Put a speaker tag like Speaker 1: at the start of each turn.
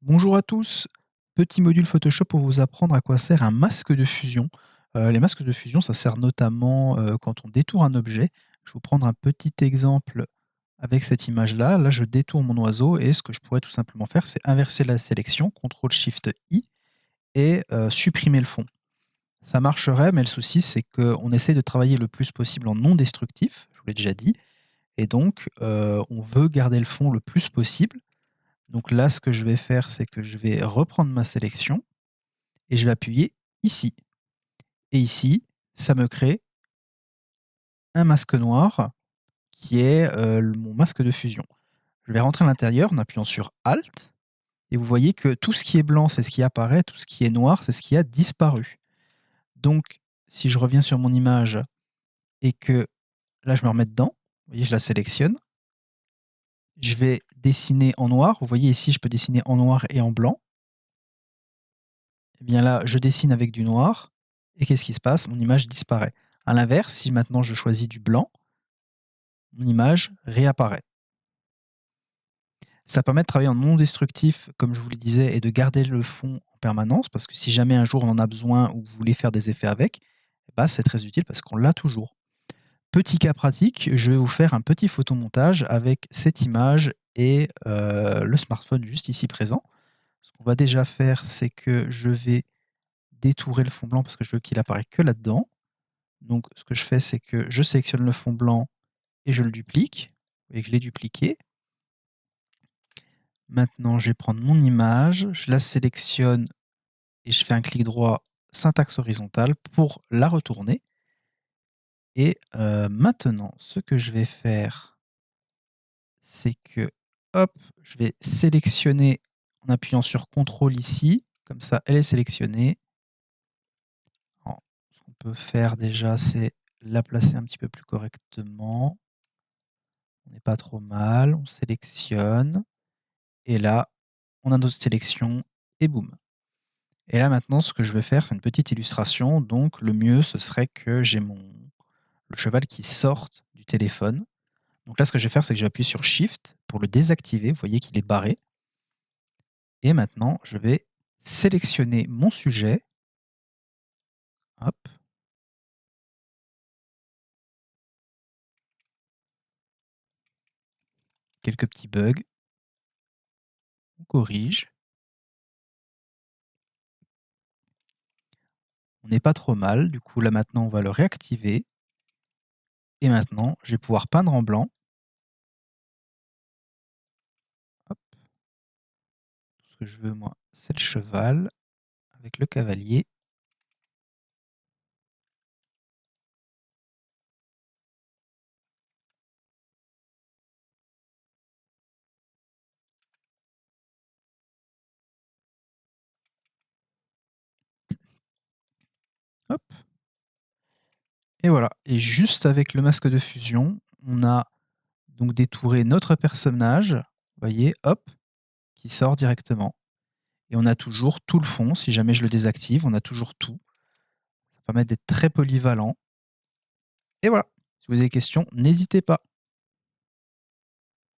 Speaker 1: Bonjour à tous, petit module Photoshop pour vous apprendre à quoi sert un masque de fusion. Les masques de fusion, ça sert notamment, quand on détourne un objet. Je vais vous prendre un petit exemple avec cette image-là. Là, je détourne mon oiseau et ce que je pourrais tout simplement faire, c'est inverser la sélection, CTRL SHIFT I et supprimer le fond. Ça marcherait, mais le souci, c'est qu'on essaie de travailler le plus possible en non destructif, je vous l'ai déjà dit, et donc on veut garder le fond le plus possible. Donc là, ce que je vais faire, c'est que je vais reprendre ma sélection et je vais appuyer ici. Et ici, ça me crée un masque noir qui est mon masque de fusion. Je vais rentrer à l'intérieur en appuyant sur Alt et vous voyez que tout ce qui est blanc, c'est ce qui apparaît, tout ce qui est noir, c'est ce qui a disparu. Donc, si je reviens sur mon image et que là, je me remets dedans, vous voyez, je la sélectionne, je vais dessiner en noir. Vous voyez ici, je peux dessiner en noir et en blanc. Et bien là, je dessine avec du noir et qu'est-ce qui se passe? Mon image disparaît. À l'inverse, si maintenant je choisis du blanc, mon image réapparaît. Ça permet de travailler en non destructif, comme je vous le disais, et de garder le fond en permanence, parce que si jamais un jour on en a besoin ou vous voulez faire des effets avec, bah, c'est très utile parce qu'on l'a toujours. Petit cas pratique, je vais vous faire un petit photomontage avec cette image et le smartphone juste ici présent. Ce qu'on va déjà faire, c'est que je vais détourer le fond blanc parce que je veux qu'il apparaisse que là-dedans. Donc ce que je fais, c'est que je sélectionne le fond blanc et je le duplique. Vous voyez que je l'ai dupliqué. Maintenant, je vais prendre mon image, je la sélectionne et je fais un clic droit syntaxe horizontale pour la retourner. Et maintenant, ce que je vais faire, c'est que, hop, je vais sélectionner en appuyant sur CTRL ici, comme ça elle est sélectionnée. Alors, ce qu'on peut faire déjà, c'est la placer un petit peu plus correctement. On n'est pas trop mal, on sélectionne et là, on a notre sélection et boum. Et là maintenant, ce que je vais faire, c'est une petite illustration. Donc le mieux, ce serait que j'ai le cheval qui sorte du téléphone. Donc là, ce que je vais faire, c'est que je vais appuyer sur Shift pour le désactiver. Vous voyez qu'il est barré. Et maintenant, je vais sélectionner mon sujet. Hop. Quelques petits bugs. On corrige. On n'est pas trop mal. Du coup, là maintenant, on va le réactiver. Et maintenant, je vais pouvoir peindre en blanc. Hop. Tout ce que je veux, moi, c'est le cheval avec le cavalier. Hop. Et voilà. Et juste avec le masque de fusion, on a donc détouré notre personnage. Vous voyez, hop, qui sort directement. Et on a toujours tout le fond. Si jamais je le désactive, on a toujours tout. Ça permet d'être très polyvalent. Et voilà. Si vous avez des questions, n'hésitez pas.